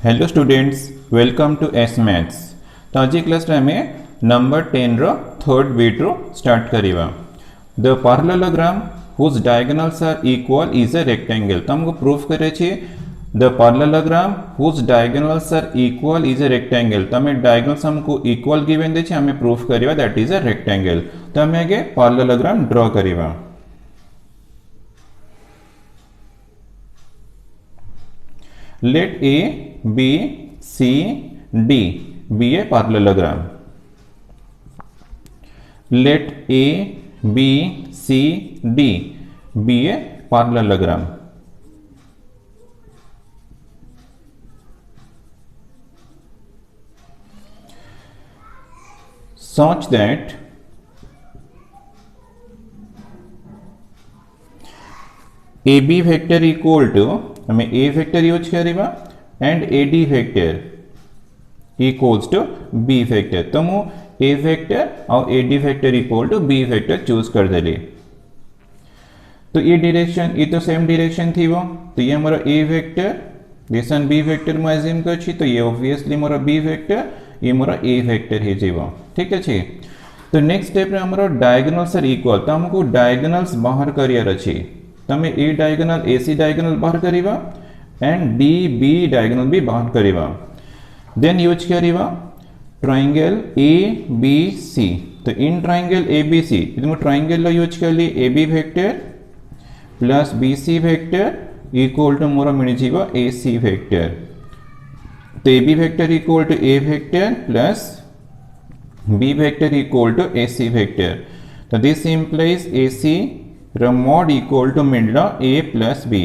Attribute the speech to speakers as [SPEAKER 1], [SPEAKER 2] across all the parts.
[SPEAKER 1] Hello students, welcome to S maths. तो आज class आम नंबर 10 रो थर्ड बीट रो स्टार्ट करिवा। The parallelogram whose diagonals are equal is a rectangle. तो हमको प्रूफ करे छे the parallelogram whose diagonals are equal is a rectangle. तो हमें डायगोनल्स हमको इक्वल गिवन दे छे, हमें प्रूफ करिवा दैट इज अ रेक्टेंगल। तो हमें आगे पैरेललोग्राम ड्रॉ करिवा। Let A, B, C, D be a parallelogram. Let A, B, C, D be a parallelogram. Such that AB vector equal to हमें A vector use करिवा and AD vector equals to B vector. तो मु A vector और AD vector equal to B vector choose कर देली। तो ये direction ये तो सेम डायरेक्शन थी वो, तो ये हमारा A वेक्टर दिसन B वेक्टर मु अज्यूम कर छी, तो ये ऑब्वियसली मोरा B वेक्टर ये मोरा A वेक्टर हे जीवो। ठीक है। तो नेक्स्ट स्टेप रे हमारा डायगोनल्स आर इक्वल। तो हमको डायगोनल्स बाहर करियर अछि। तमे ए डायगोनल AC डायगोनल बाहर करिवा एंड DB डायगोनल भी बाहर करिवा। देन यूज करिवा ट्रायंगल ABC। तो इन ट्रायंगल ABC तुम ट्रायंगल लो यूज करली AB vector plus BC vector equal to मोर मिल जीवा AC वेक्टर। तो AB vector equal to A vector plus B vector equal to AC vector. तो this implies AC mod equal to मिलला A plus B।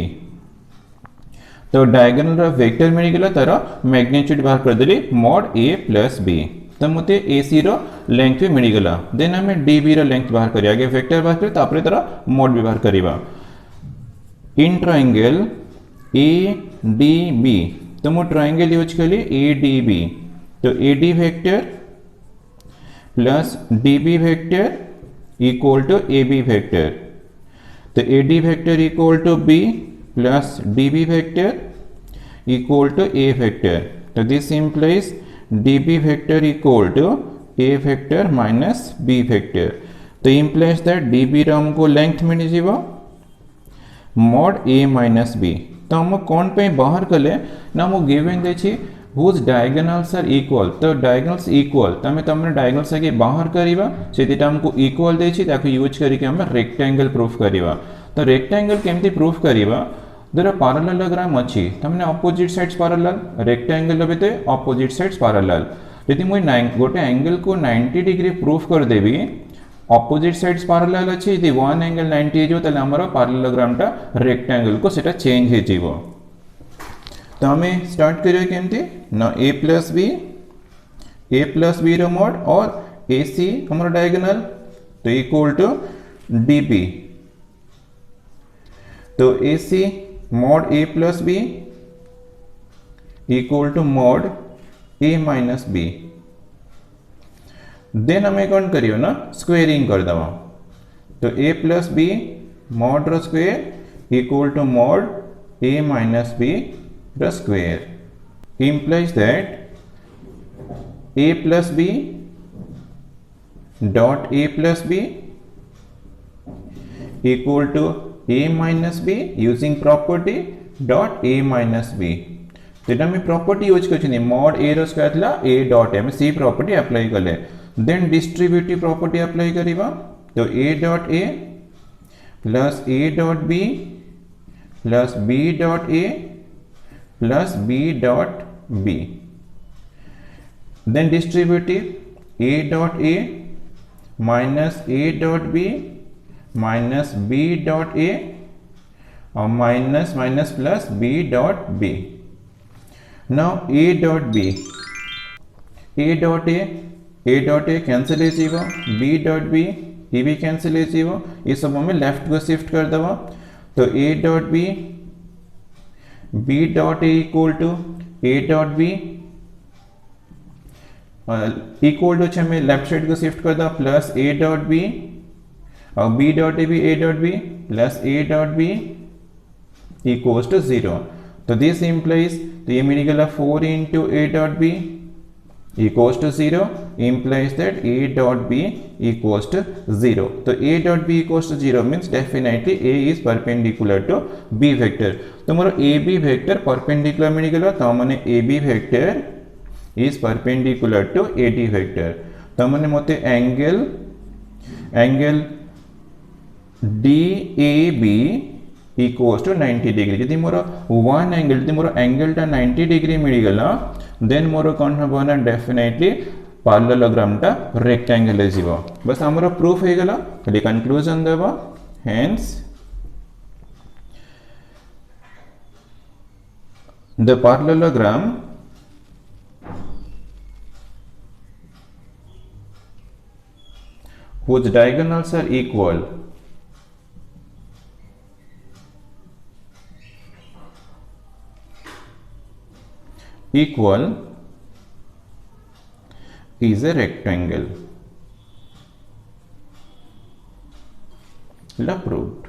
[SPEAKER 1] तो diagonal vector मिल गला तार मैग्नीट्यूड बाहर कर देली mod A प्लस B। तो मते AC रो लेंथ भी मिल गला। देन हमें DB रो लेंथ बाहर करिया, आगे वेक्टर बाहर कर तापरे तार mod भी बाहर करिवा। इन ट्रायंगल ADB तो मो ट्रायंगल यूज करली ADB। तो AD vector plus DB vector equal to AB vector. तो AD vector equal to B plus DB vector equal to A vector. तो this implies DB vector equal to A vector minus B vector. तो implies that DB रो हमको length मिल जीवो mod A minus B। तो हम कौन पे बाहर कले ना हम गिवन दे छी हुज डायगोनल्स आर इक्वल। तो डायगोनल्स इक्वल तो हमें तमने डायगोनल्स आगे बाहर करिवा सेटा हमको इक्वल दे छी, ताकि यूज करके हम रेक्टेंगल प्रूफ करिवा। तो रेक्टेंगल केमती प्रूफ करिवा धर पैरेललोग्राम अछि तमने अपोजिट साइड्स पैरेलल रेक्टेंगल बते अपोजिट साइड्स पैरेलल। यदि मुई गोटे एंगल को 90 डिग्री प्रूफ कर देबी अपोजिट साइड्स पैरेलल अछि, यदि वन एंगल 90 जो तले हमरो पैरेललोग्रामटा रेक्टेंगल को सेटा चेंज हे जीवो। तो हमें स्टार्ट करिए केमती ना A प्लस B रो मोड और AC हमारा डायगोनल तो इक्वल टू DB। तो AC mod A plus B equal to mod A minus B। Then हमें कौन करियो ना स्क्वेयरिंग कर दवा। तो A प्लस B mod रो square equal to mod A minus B the square implies that A plus B dot A plus B equal to A minus B using property dot A minus B। तो हम property use कर mod A रो square ला A dot M C property apply कले। Then distributive property apply करिवा। तो A dot A plus A dot B plus B dot A plus B dot B। then distributive A dot A minus A dot B minus B dot A और minus minus plus B dot B। now A dot B A dot A cancel हो जीवो, B dot B ये भी cancel हो जीवो, ये सब हमें लेफ्ट को शिफ्ट कर दवा। तो A dot B B dot A equal to A dot B equal to हमें लेफ्ट साइड को शिफ्ट कर दो प्लस A dot B और B dot A भी A dot B plus A dot B equals to 0। तो तो this implies तो ये मिल गला 4 into A dot B equals to 0 implies that a dot b equals to 0. So a dot b equals to 0 means definitely a is perpendicular to b vector. तो मोर a b vector perpendicular मिल गला तो माने a b vector is perpendicular to a d vector. तो माने मोते angle d a b equals to 90 degree जदि more one angle जदि मोर एंगलटा 90 degree मिल गला then मोर कौन हम ना डेफिनेटली पैरेललोग्राम टा रेक्टेंगल जीवो बस हमरो प्रूफ हे गला खाली कंक्लूजन देबो hence the parallelogram whose diagonals are equal is a rectangle. Proved.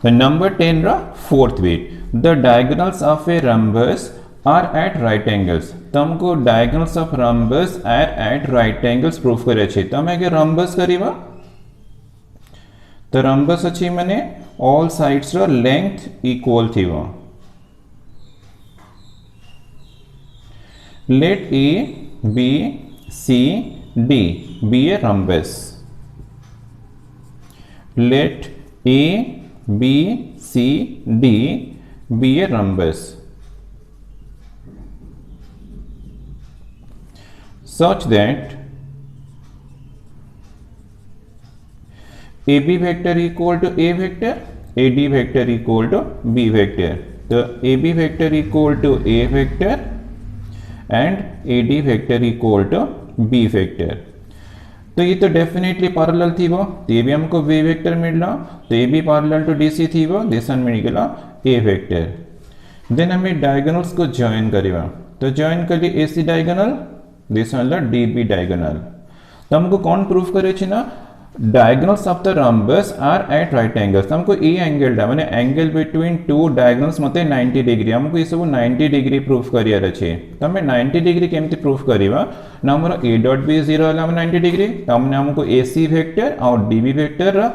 [SPEAKER 1] The number 10 ra fourth bit. The diagonals of a rhombus are at right angles. तुमको diagonals of rhombus are at right angles proof करे छे. तमे के rhombus करीबा तो rhombus अच्छी माने all sides row length equal थीवो. Let A, B, C, D be a rhombus. Let A, B, C, D be a rhombus such that AB vector equal to A vector, AD vector equal to B vector. तो AB vector equal to A vector and AD vector equal to B vector. तो ये तो definitely parallel थी वो तो ये भी हमको V वेक्टर मिलना तो ये भी पैरेलल टू DC थी वो दिस वन मिल गया A वेक्टर. देन हमें डायगोनल्स को जॉइन करेगा तो जॉइन कर लिए AC diagonal this one DB diagonal. तो हमको कौन प्रूफ करे छे ना diagonals of the rhombus are at right angles. हमको ए एंगल दा माने एंगल बिटवीन टू डायगोनल्स मते 90 डिग्री हमको ये सब 90 डिग्री प्रूफ करियार अछि. तो हमें 90 डिग्री केमति प्रूफ करिवा ना हमर a डॉट b 0 हला 90 डिग्री तो हमको ac वेक्टर और db वेक्टर रा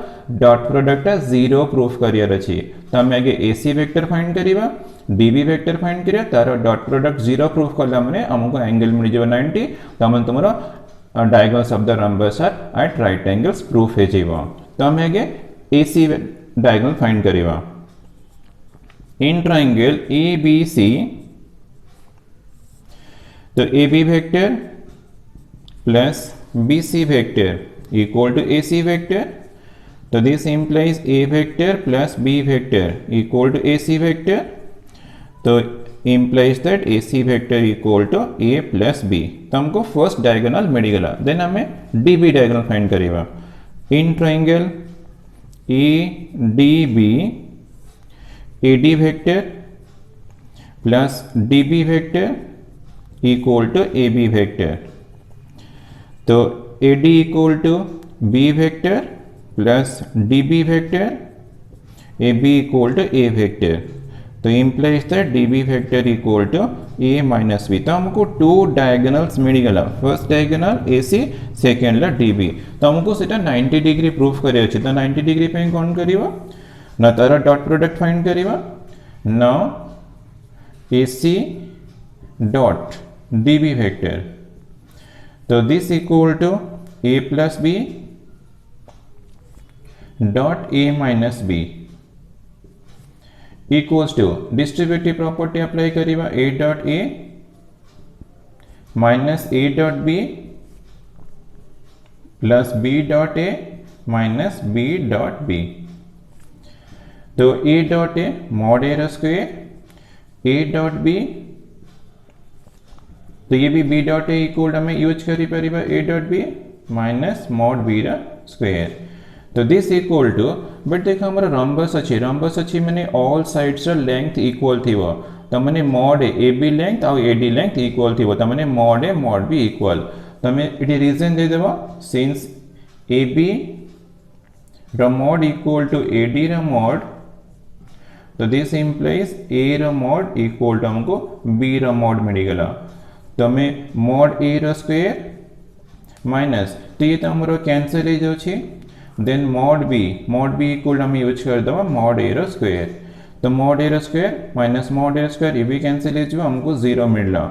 [SPEAKER 1] डॉट प्रोडक्ट 0 प्रूफ करियार अछि. तो हम आगे ac वेक्टर फाइंड करिवा db वेक्टर फाइंड करिया तार डॉट प्रोडक्ट 0 प्रूफ करला माने हमको एंगल मिल जेबा 90 तो हम तुमरा diagonals of the rhombus are at right angles proof है जीवा. तो हम आगे AC diagonal find करेगा. In triangle ABC तो AB vector plus BC vector equal to AC vector. तो this implies A vector plus B vector equal to AC vector. तो implies that AC vector equal to A plus B. तो हमको first diagonal मिल गला. Then हमें DB diagonal find करेगा. In triangle ADB AD vector plus DB vector equal to AB vector. तो AD equal to B vector plus DB vector AB equal to A vector. तो implies that DB vector equal to A minus B. तो हमको two diagonals मिल गला. First diagonal AC second ला DB. तो हमको सेटा 90 डिग्री प्रूफ करे अछि. तो 90 डिग्री पे कौन करिवा ना तारा डॉट प्रोडक्ट फाइंड करिवा now AC dot DB vector. तो this equal to A plus B dot A minus B equals to distributive property apply करिवा A dot A minus A dot B plus B dot A minus B dot B. तो A dot A mod A square A dot B तो ये भी B dot A equal हमें use करी परिवा A dot B minus mod B square. तो this equal to but देखो हमारा rhombus अच्छी मैंने ऑल साइड्स लेंथ इक्वल थी वो तो मैंने मॉड ए बी लेंथ और ए डी लेंथ इक्वल थी वो तो मैंने mod A mod B equal. तो हमें ये रीजन दे देवा सिंस AB ର mod equal to AD ର mod, तो this implies A ର mod equal to हमको B ର mod मिलगला। तो हमें mod A ର स्क्वायर माइनस तो ये तो हमरो कैंसिल हो जाउछि, देन mod B इक्वल हम यूज कर दबा mod A रो स्क्वायर, तो mod A रो स्क्वायर माइनस mod A रो स्क्वायर ये भी कैंसिल हो जाउ, हमको 0 मिलला।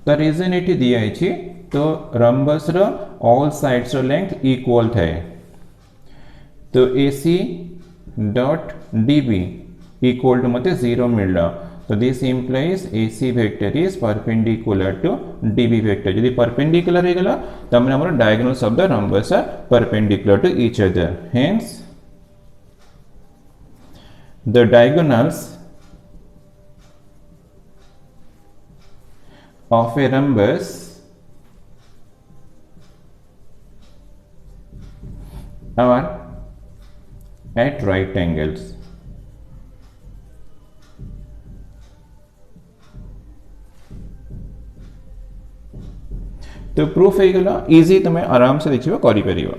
[SPEAKER 1] तो रीजन एटी दिया है तो रंबस रो ऑल साइड्स रो लेंथ इक्वल थाए, तो AC dot DB equal to मते 0 मिलला। तो this implies AC vector is perpendicular to DB vector. यदि परपेंडिकुलर हो गला तो हमने हमर diagonal of the rhombus are perpendicular to each other, hence the diagonals of a rhombus are at right angles। तो प्रूफ हो गला, इजी तुम्हें आराम से देखिए करि परिबो।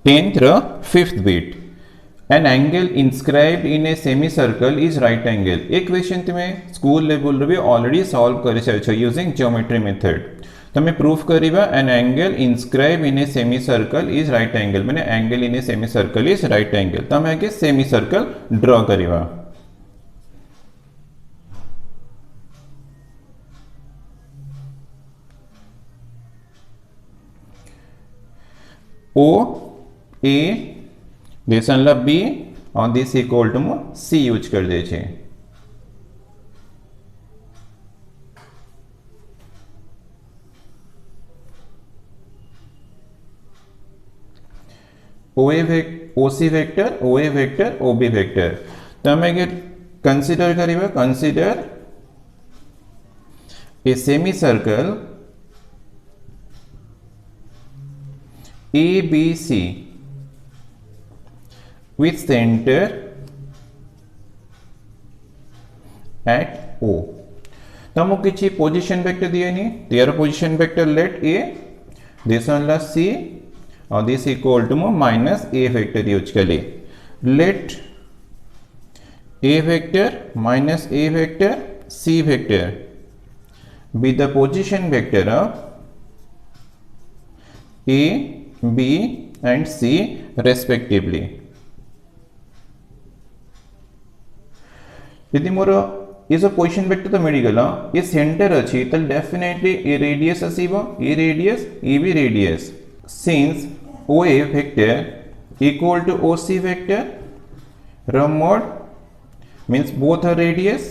[SPEAKER 1] 10th row 5th bit, an angle inscribed in a semicircle is right angle। एक क्वेश्चन तुम्हें स्कूल लेवल रे भी ऑलरेडी सॉल्व करि छ यूजिंग ज्योमेट्री मेथड। तमे प्रूफ करिबा an angle inscribed in a semicircle is right angle, माने angle in a semicircle is right angle। तमे आगे semicircle ड्रा करिबा। O A this मतलब B और this equal to C use कर दे छे। OC vector, OA vector, OB vector. तमे के कंसीडर करिबा, consider a semi circle ABC with center at O। तमो किछि पोजीशन वेक्टर दिए नी, यार position vector let A, this one C और this equal to minus A vector use कर ले। Let A vector minus A vector C vector be the position vector of A, B and C respectively। यदि मोर ये जो position vector तो मिल गला, ये centre अच्छी तो डेफिनेटली ए रेडियस आसीबो, ए रेडियस ए भी radius, since OA vector equal to OC vector रो mod means both are radius,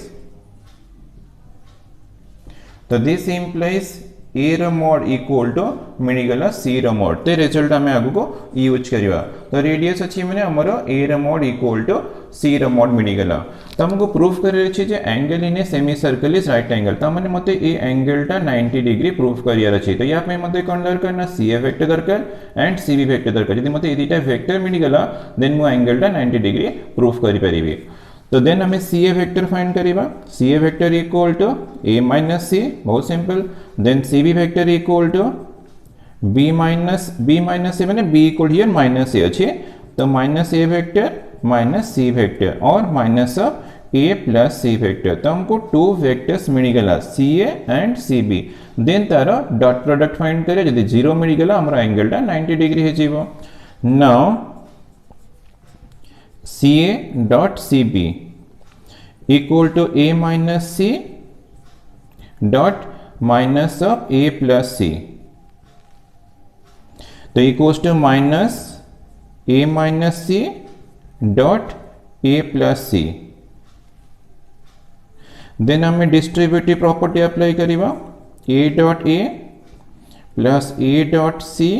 [SPEAKER 1] तो दिस इंप्लाइज A रो mod इक्वल टू मिल गला C रो mod। ते रिजल्ट हमें आगु को यूज करिवा। तो रेडियस अछि माने हमरो A रो mod इक्वल टू C रो mod मिल गला। तो हमको प्रूफ करे अछि जे angle in a semicircle is right angle. तो माने मते ए एंगल टा 90 डिग्री प्रूफ करियार अछि। तो या पे मते कोन दरकार ना CA वेक्टर दरकार एंड CB वेक्टर दरकार। यदि मते ए दुटा वेक्टर मिल गला देन मो एंगल टा 90 डिग्री प्रूफ करि परिबे। तो देन हमें CA वेक्टर फाइंड करिबा। CA vector equal to A minus C, बहुत simple. Then CB vector equal to B minus C माने B equal here minus A अछि, तो minus A vector minus C vector और minus of A plus C vector. तो हमको two vectors मिल गला CA and CB। Then तार dot product find करे, यदि 0 मिल गला हमरा एंगल टा 90 डिग्री हे जीवो। Now CA dot CB equal to A minus C dot minus of A plus C, तो equals to minus A minus C dot A plus C। Then हमें distributive property apply करिबा, A dot A plus A dot C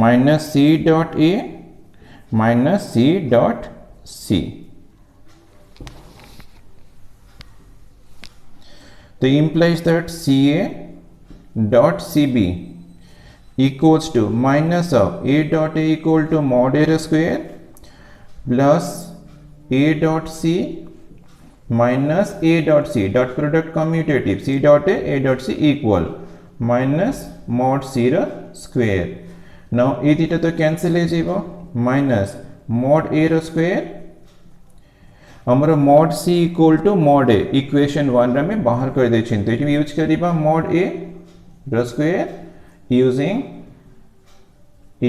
[SPEAKER 1] minus C dot A minus C dot C। तो implies that CA dot CB equals to minus of A dot A equal to mod A square plus A dot C minus a dot c, dot product commutative, c dot a dot c equal minus mod c ର square. now ଏ ଦୁଇଟା ତ cancel ହେଇଯିବ, minus mod a ର square ଆମର mod c equal to mod a equation 1 रे में बाहर कर दे छिन, तो एटी यूज करिबा mod a ର square using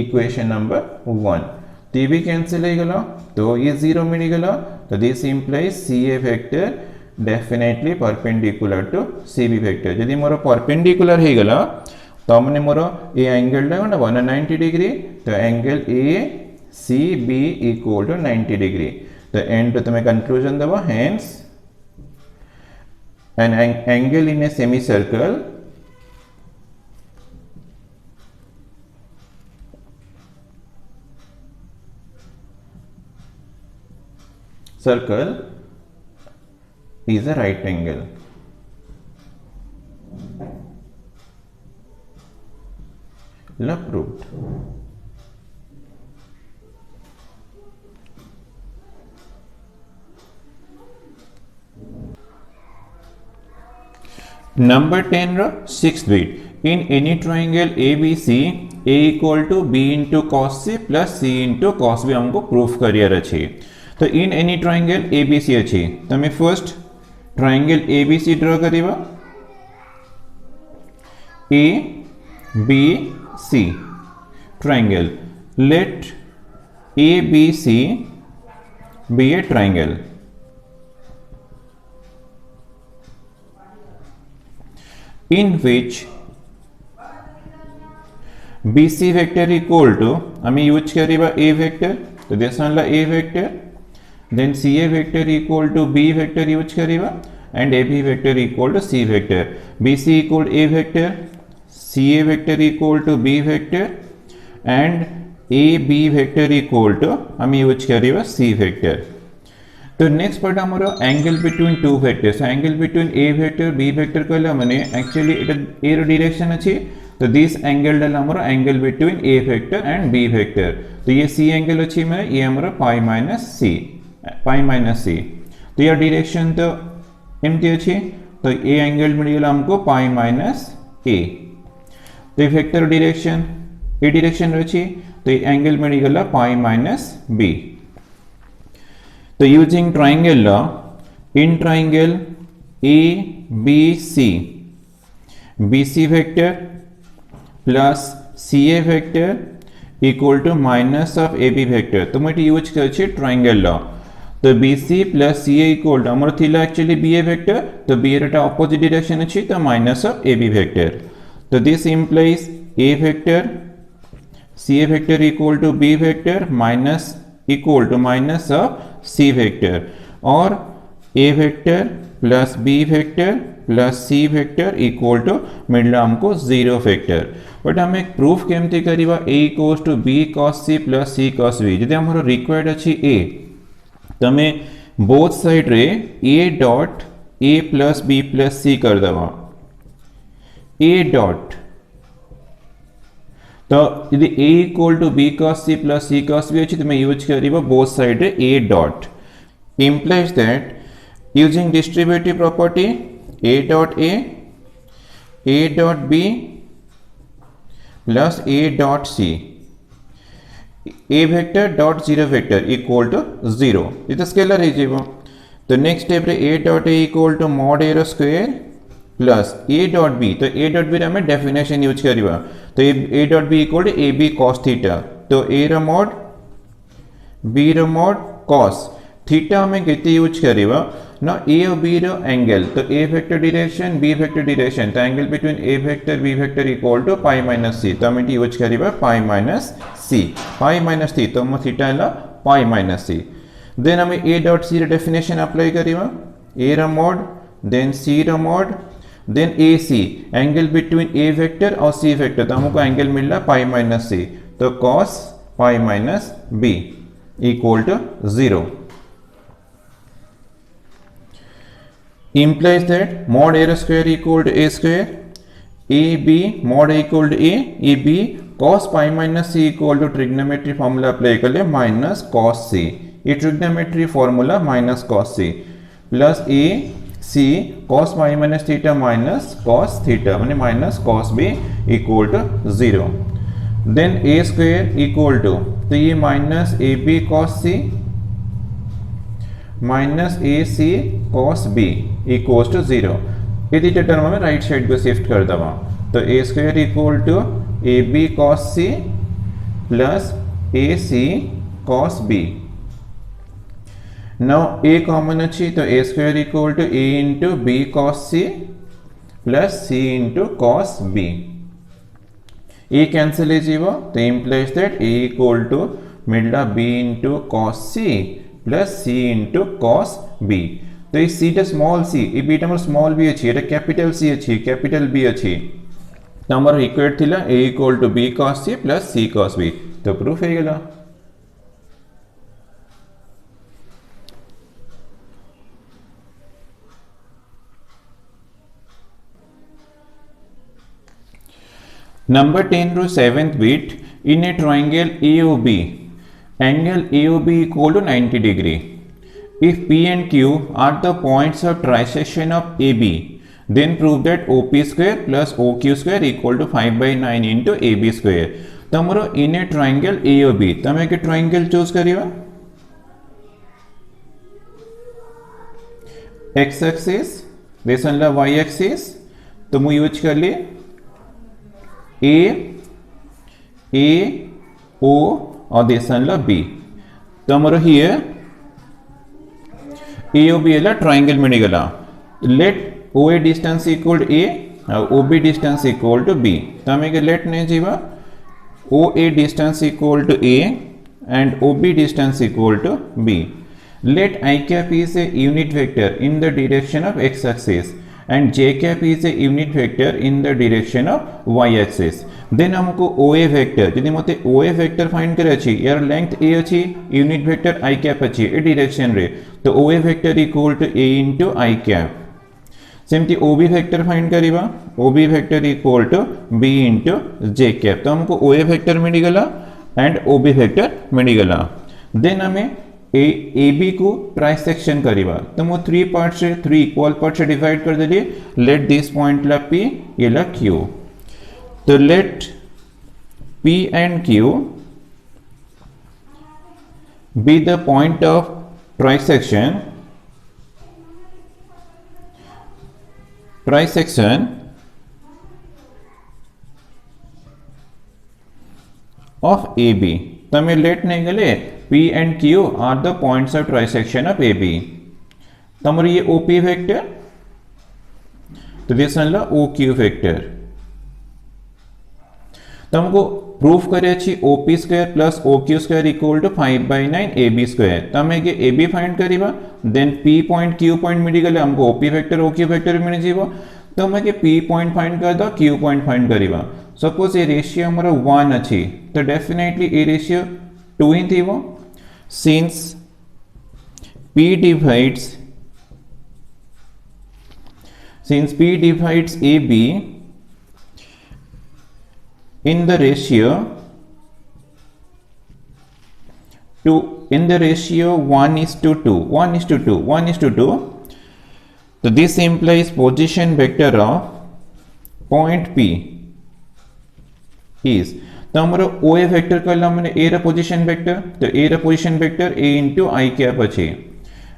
[SPEAKER 1] equation number 1. तो ये भी cancel हो गला, तो ये 0 मिल गला, तो this implies CA vector definitely perpendicular to CB vector. यदि मोर perpendicular हो गला तो हमने मोर ये एंगल टा कोन 190 डिग्री, तो angle ACB equal to 90 degree. तो एंड पे तुम्हें कंक्लूजन देबो, hence an angle in a semicircle circle is a right angle. Proved. Number 10 रो 6th bit. In any triangle ABC, A equal to B into cos C plus C into cos B हमको proof career अच्छी. तो in any triangle ABC अच्छी, तो मैं first triangle ABC draw करिबा, ABC triangle. Let ABC be a triangle. In which BC vector equal to, हमें use करिबा A vector, तो देसनला A vector, then CA vector equal to B vector use करिबा, and AB vector equal to C vector. BC equal to A vector, CA vector equal to B vector, and AB vector equal to हमें use करिबा C vector. तो next part हमारा angle between two vectors. Angle between A vector B vector कहले माने actually एटा ए रो direction अछि, तो this angle डल हमारा angle between A vector and B vector. तो ये सी एंगल अछि में ये हमारा पाई माइनस सी. तो ये डायरेक्शन तो एमती अछि, तो ए एंगल मिल गेला हमको पाई माइनस ए. तो वेक्टर डायरेक्शन ए डायरेक्शन अछि, तो एंगल मिल गेला पाई माइनस बी. तो using triangle law, in triangle ABC, BC vector plus CA vector equal to minus of AB vector. तो मैं यूज कर triangle law. तो BC plus CA equal to हमारा थिला एक्चुअली BA vector, तो BA रा opposite direction अच्छी, तो minus of AB vector. तो this implies A vector CA vector equal to B vector minus equal to minus of C vector, और A vector plus B vector plus C vector equal to मिलला हमको 0 vector. But हम एक proof केमती करिबा A equals to B cos C plus C cos B. जदि हमरो required अछि A, तो मैं बोथ साइड रे A dot A plus B plus C कर दबा. A डॉट, तो यदि A equal to B cos C plus C cos B अच्छी, तो मैं यूज करिबा बोथ साइड रे A dot. implies that using distributive property A dot B plus A dot C, A vector dot 0 vector equal to 0. ये तो scalar है जीवो. तो नेक्स्ट स्टेप रे A dot A equal to mod A square plus A dot B. तो A dot B रे हमें definition use करिबा, तो A dot B equal to AB cos theta. तो A रा mod B रा mod cos थीटा हमें कितनी यूज करिबा ना A और B रो एंगल, तो A vector direction B vector direction, तो angle between A vector B vector equal to pi minus C. तो हमें यूज करिबा पाई माइनस C, तो हम थीटा है पाई माइनस C. देन हमें A डॉट C रो डेफिनेशन अप्लाई करिबा, A रा mod देन C रा mod then AC angle between A vector और C वेक्टर, तो हमको एंगल मिल रहा पाई माइनस C, तो cos pi minus B equal to 0. implies that mod A square equal to A square, AB mod A equal to A, AB cos pi minus C equal to trigonometry formula apply कर ले minus cos C. ये trigonometry formula minus cos C. Plus A C cos phi minus theta minus cos theta माने minus cos B equal to 0. Then A square equal to, तो ये minus A B cos C minus A C cos B equal to 0. ये theta term में right side को shift कर दवा, तो A square equal to A B cos C plus A C cos B. Now A common अच्छी, तो A square equal to A into B cos C plus C into cos B. A cancel हो, तो implies that A equal to मिलला B into cos C plus C into cos B. तो ये सीटा small C, ये beta मोर small B अच्छी, ये capital C अच्छी, कैपिटल बी अच्छी. तो हमारा इक्वेट थिला A equal to B cos C plus C cos B. तो प्रूफ है गला. Number 10 row 7th bit, in a triangle AOB, angle AOB equal to 90 degree. If P and Q are the points of trisection of AB, then prove that OP square plus OQ square equal to 5/9 into AB square. तमरो in a triangle AOB, तमे के triangle choose करियो. X axis, Desan ला Y axis, तो मु use कर लिए ए ओ और देसन ला B. तो हमारा हियर ए ओ बी एला ट्राइंगल में निकला. Let O A distance equal A और O B distance equal to B. तो हमें लेट नहीं जीवा O A distance equal to A and O B distance equal to B. Let i cap is a unit vector in the direction of x axis and j cap is a unit vector in the direction of y axis. Then हमको OA vector, यदि मते OA vector find करे अच्छी, यार length a अच्छी, unit vector i cap अच्छी, ए direction रे, तो OA vector equal to a into i cap. सेमती OB vector find करीबा, OB vector equal to b into j cap. तो हमको OA vector मिल गला and OB vector मिल गला. Then हमें ए बी को ट्राइसेक्शन करीबा, तो मो 3 पार्ट से 3 इक्वल पार्ट से डिवाइड कर दिए. लेट दिस पॉइंट ला P, ये ला Q. तो let P and Q be the point of trisection of A B. तमें लेट नहीं गले P and Q are the points of trisection of AB. तमर ये OP वेक्टर, तो देसन ला OQ वेक्टर. तमको प्रूफ करे अच्छी OP square plus OQ square equal to 5/9 AB square. तमें के AB फाइंड करीबा, then P point Q point मिली गले हमको OP वेक्टर OQ वेक्टर मिल जीवो. तो मैं के P पॉइंट फाइंड कर दो, Q पॉइंट फाइंड करीबा. सपोज ये रेशियो हमारा 1 अच्छी, तो डेफिनेटली ये रेशियो 2 ही थी वो. Since P divides AB in the ratio 1:2, so this implies position vector of point P is, तो हमारा ओ ए वेक्टर करला मैंने ए रा पोजीशन वेक्टर, तो ए रा position vector A into I cap अच्छे.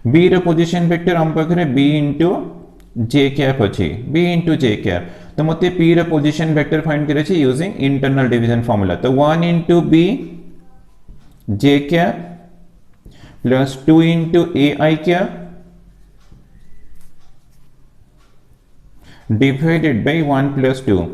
[SPEAKER 1] बी रा पोजीशन वेक्टर हम पाखे बी इंटू जे कैप अच्छे, बी इंटू जे कैप. तो मते पी रा पोजीशन वेक्टर फाइंड करे छे यूजिंग इंटरनल डिवीजन फॉर्मूला. तो 1 into B J cap plus 2 into A I cap divided by 1 plus 2,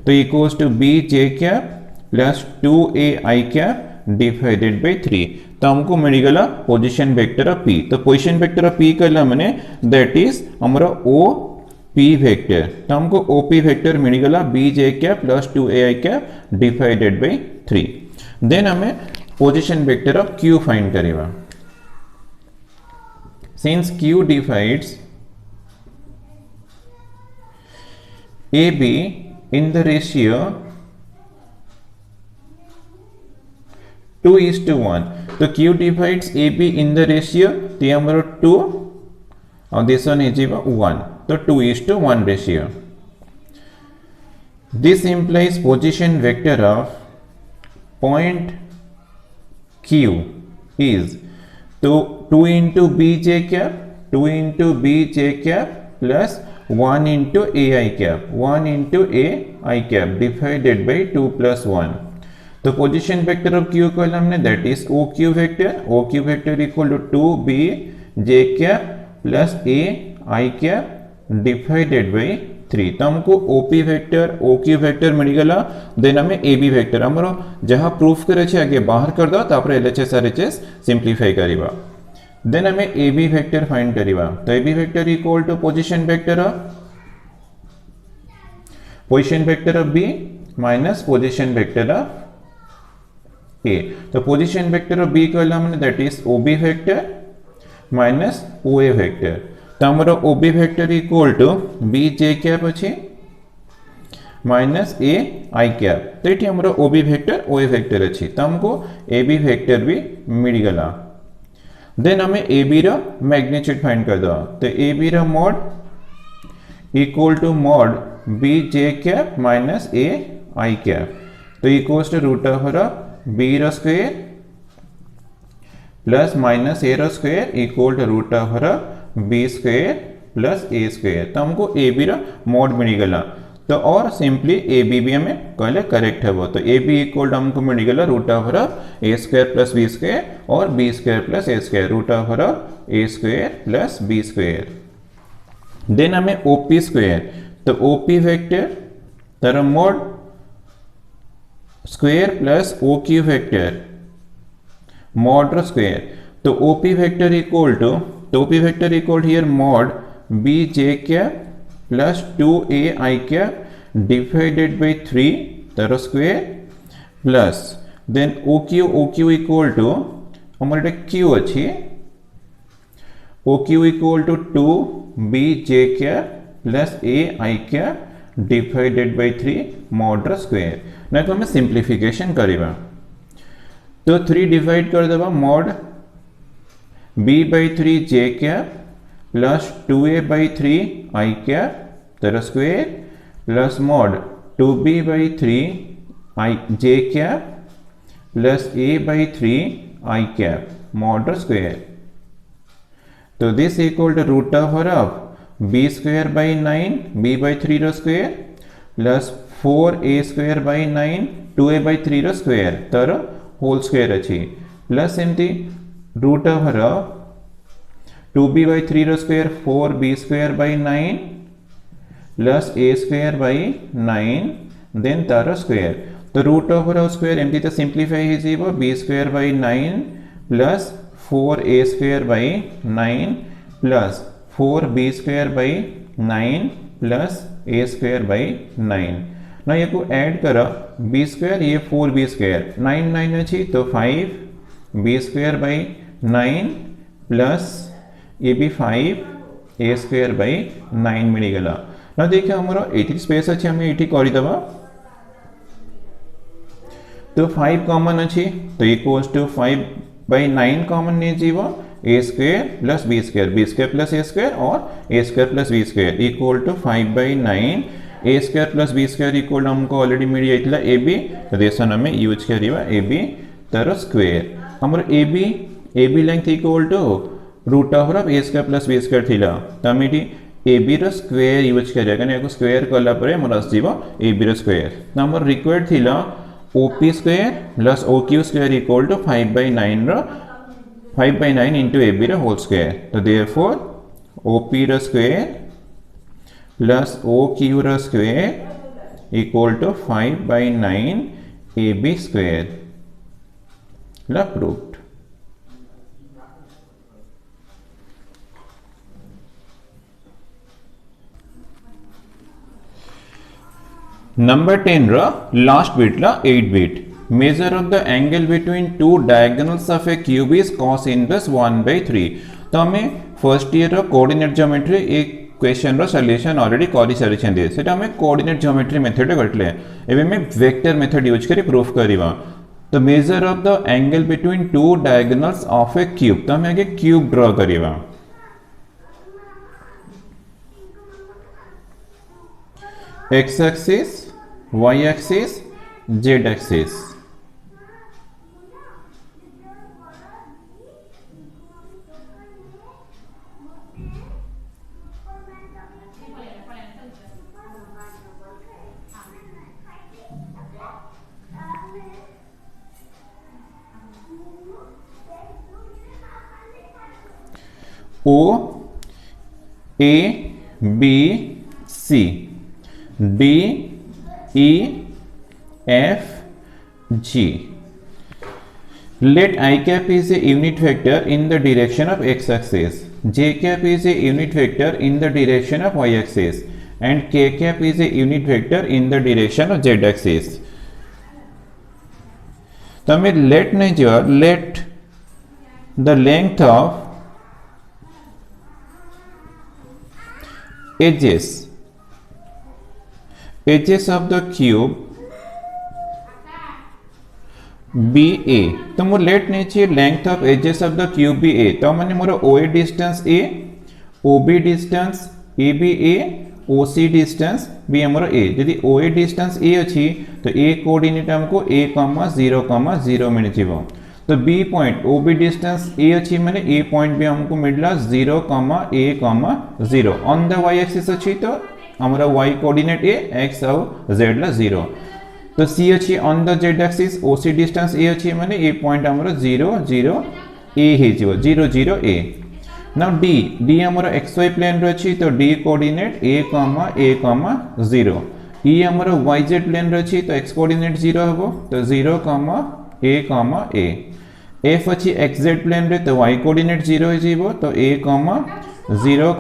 [SPEAKER 1] तो equals to B J cap plus 2a i cap divided by 3. तो हमको मिल गला position vector of P. तो position vector of P करला मैंने, that is हमारा OP vector. तो हमको OP वेक्टर मिल गला b j cap plus 2a i cap divided by 3. Then हमें position vector of Q find करेगा. Since Q divides AB in the ratio 2:1. तो Q divides AB in the ratio, तो हमारा 2 और दिस वन इज 1, तो 2:1 ratio. This implies position vector of point Q is तो 2 into bj cap, 2 into bj cap plus 1 into ai cap, 1 into ai cap divided by 2 plus 1। तो position vector of Q कहला हमने that is O Q vector equal to 2b j cap plus a i cap divided by 3। तो हमको OP vector O Q vector मिलगला। देन हमें A B vector हमरो जहां प्रूफ करे छे आगे बाहर कर दो तापर एलएचएस आरएचएस सिंप्लीफाई करिबा। देन हमें ए बी वेक्टर फाइंड करिबा। तो A B vector equal to position vector of B minus position vector of A. तो पोजिशन वेक्टर ऑफ बी कहला हमने that is OB vector minus OA vector. तो हमरो OB vector equal to B J cap अछि minus A I cap. तो ये हमरो OB vector ओए वेक्टर अछि। तो हमको ए बी वेक्टर भी मिल गला। देन हमें ए बी रो मैग्नीट्यूड फाइंड कर दो। तो ए बी रो mod equal to mod B J cap minus A I cap. तो equals to root over B रो स्क्वायर प्लस माइनस ए रो square equal to root over B square plus A square. तो हमको ए B रो mod मिल गला। तो और simply A B भी हमें कहले करेक्ट है। तो ए बी इक्वल टू हमको मिल गला root over A square plus B square और B square plus A square root over A square plus B square. Then हमें ओपी स्क्वायर। तो ओपी वेक्टर तर mod square plus O Q vector mod square. तो OP vector equal to here mod B J cap plus 2a i cap divided by 3 तर square plus then O Q equal to हमर Q अच्छी O Q equal to 2b j cap plus a i cap divided by 3 mod square. ना तो हमें simplification करिबा। तो 3 divide कर देबा mod b by 3 j cap plus 2a by 3 i cap तर square plus mod 2b by 3 i j cap plus a by 3 i cap mod square. तो this equal to root over of b square by 9 b by 3 रो square plus 4a square by 9 2a by 3 रो square तर whole square अच्छी plus एमती root over 2b by 3 रो square 4b square by 9 plus a square by 9 देन तार square. तो root over square एमती तो सिंप्लीफाई हो जीवो b square by 9 plus 4a square by 9 plus 4b square by 9 plus a square by 9। ना ये को ऐड करा b स्क्वायर ये 4b स्क्वायर 9 9 अच्छी तो 5b स्क्वायर by 9 प्लस ये भी 5 a स्क्वायर by 9 मिल गला। ना देखिए हमारा 80 स्पेस अच्छे हमें 80 करदबा। तो 5 कॉमन अच्छी तो इक्वल्स टू 5 by 9 कॉमन नहीं जीवो a square plus b square plus a square और a square plus b square equal to 5 by 9 a square plus b square equal हमको ऑलरेडी मिल जाइतला a b। तो देसन हमें यूज करिवा a b तर स्क्वायर हमर a b length equal to root over of a square plus b square थिला। तो हम एटी ए बी रो स्क्वायर यूज करिया कने को स्क्वायर कला परे मोर आसीबो ए बी रो स्क्वायर। तो हमर रिक्वायर्ड थिला OP square plus O Q square equal to 5 by 9 रो 5 by 9 into a b रो होल स्क्वायर। तो देयरफॉर ओपी रो स्क्वायर प्लस ओ क्यू रो square equal to 5 by 9 a b square ला प्रूव्ड। Number 10 रा last bit La 8 bit. Measure of the angle between two diagonals of a cube is cos inverse 1 by 3. तो हमें first year coordinate geometry एक question रो solution already करि सारी छे सेटा हमें कोऑर्डिनेट ज्योमेट्री मेथड करले एबे में वेक्टर मेथड यूज करी प्रूफ करिवा। तो measure of the angle between two diagonals of a cube. तो हमें आगे क्यूब ड्रॉ करिवा। x axis, y axis, z axis. O, A, B, C, D, E, F, G. Let I cap is a unit vector in the direction of x axis, J cap is a unit vector in the direction of y axis, and K cap is a unit vector in the direction of z axis. તમે let नहीं जो let the length of edges of the cube BA. तो मोर let नहीं चाहिए length of edges of the cube BA. तो मैंने मोर OA distance A, OB distance ABA, OC distance B हमर A. यदि OA डिस्टेंस A अच्छी तो A कोऑर्डिनेट हमको A, 0, 0 मिल जीवो. तो B point OB distance A अच्छी माने A पॉइंट भी हमको मिलला 0, A, 0. On the y axis अच्छी तो हमारा y कोऑर्डिनेट A, x और z ला 0. तो C अच्छी on the z axis, OC distance A अच्छी माने A पॉइंट हमारा 0, 0 A हे जीवो 0, 0 A. नाउ D हमारा xy प्लेन रे अच्छी तो D कोऑर्डिनेट A, 0. E हमारा yz प्लेन रे अच्छी तो x कोऑर्डिनेट 0 हबो तो 0, A. F अच्छी xz प्लेन रे तो y कोऑर्डिनेट 0 हे जीवो तो A, 0,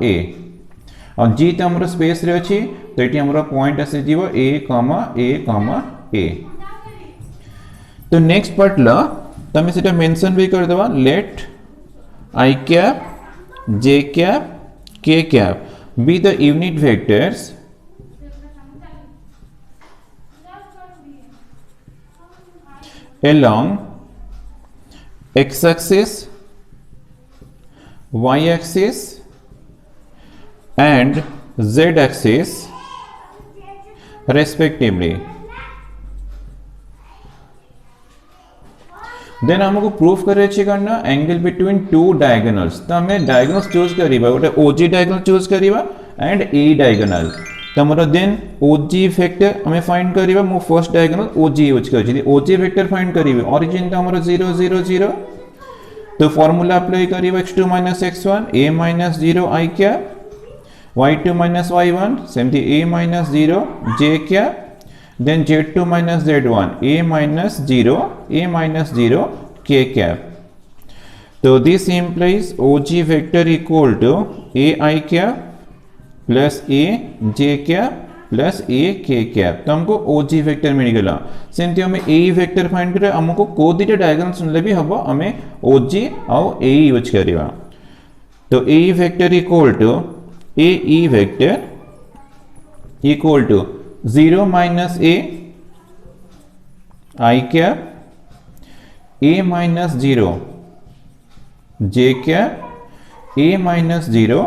[SPEAKER 1] A. और G तो हमारा स्पेस रे अच्छी तो ये हमारा पॉइंट ऐसे जीवो A. तो नेक्स्ट पार्ट ला तमे सेटा मेंशन भी कर देवा late I cap, J cap, K cap be the unit vectors along x axis, y axis and z axis respectively. देन हमको प्रूफ करे छी करना एंगल बिटवीन टू डायगोनल्स. तो हमें डायगोनल्स चूज करिबा गोटे OG डायगोनल चूज करिबा एंड A डायगोनल. तमरो देन OG वेक्टर हमें फाइंड करिबा. मो फर्स्ट डायगोनल OG यूज करछि. OG वेक्टर फाइंड करिबे ओरिजिन तो हमरो 0, 0, 0. तो फार्मूला अप्लाई करिबा x2 - x1 A - 0 I cap, y2 - y1 सेमती A - 0 J cap, then z2 - z1 A - 0 K cap. So this implies OG vector equal to AI cap plus A J cap plus A K cap. तो हमको OG vector मिल गला. सेमती हमें AE vector find करे हमको को दिटा diagonal सुनले भी हबो हमें OG और AE यूज करिवा. तो AE vector equal to AE vector equal to 0 - A I cap, A - 0 J cap, A - 0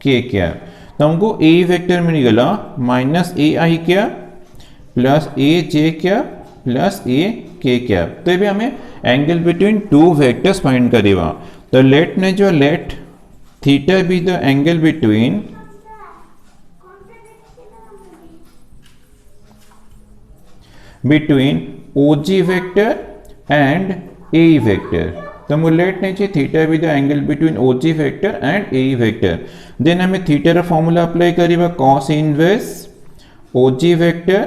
[SPEAKER 1] K cap. तो हमको A वेक्टर मिल गला -AI cap plus AJ cap plus AK cap. तो ये भी हमें angle between two vectors find करिवा. तो लेट ने जो let theta be the angle between OG vector and AE vector. तो मुझे लेट नहीं चाहिए थीटा भी the angle between OG vector and AE vector. Then हमें थीटा रा फॉर्मूला अप्लाई करिबा cos inverse OG vector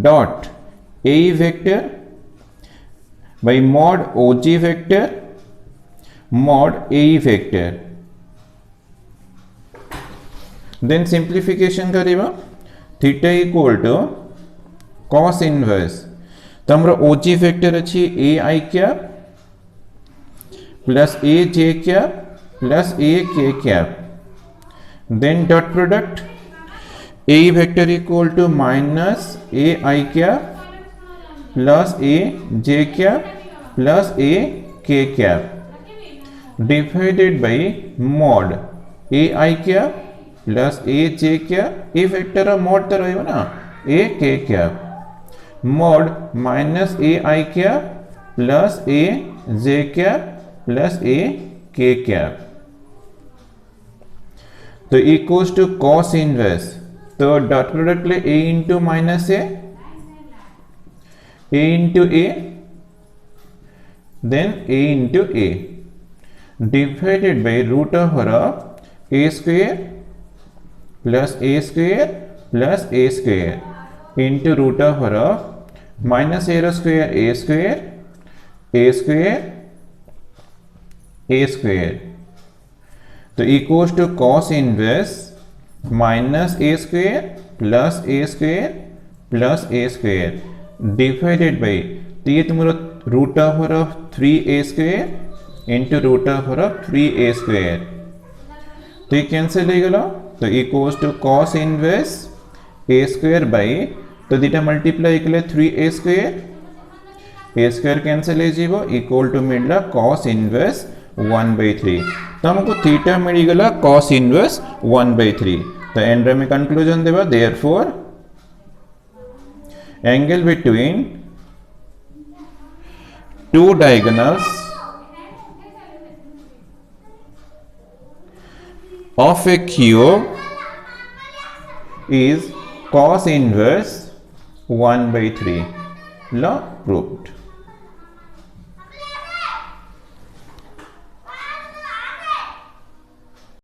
[SPEAKER 1] dot AE vector by mod OG vector mod AE vector. देन simplification करिबा theta equal to cos inverse. तो हमरा OG vector अच्छी AI cap plus AJ cap plus AK cap. Then dot product AE vector equal to minus AI cap plus AJ cap plus AK cap divided bye mod AI cap plus A J cap A vector mode तो रहिबो ना ए के cap mode minus A I cap plus A J cap plus ए के cap तो equals to cos inverse तो dot product ले a into minus A into A then a into a divided by root over of a square plus a square plus a square into root over of minus a square a square a square a square तो equals to cos inverse minus a square plus a square plus a square divided by तो ये तुम्हारा root over of 3a square into root over of 3a square तो ये cancel हो गला तो equals to cos inverse a square by तो दीटा मल्टीप्लाई कले 3a स्क्वायर कैंसिल हो जीवो इक्वल टू मिलला cos इनवर्स 1/3 तो हमको थीटा मिल गला cos इनवर्स 1/3 तो एंड में कंक्लूजन देबा therefore angle between two diagonals of a cube is cos inverse 1/3 law proved.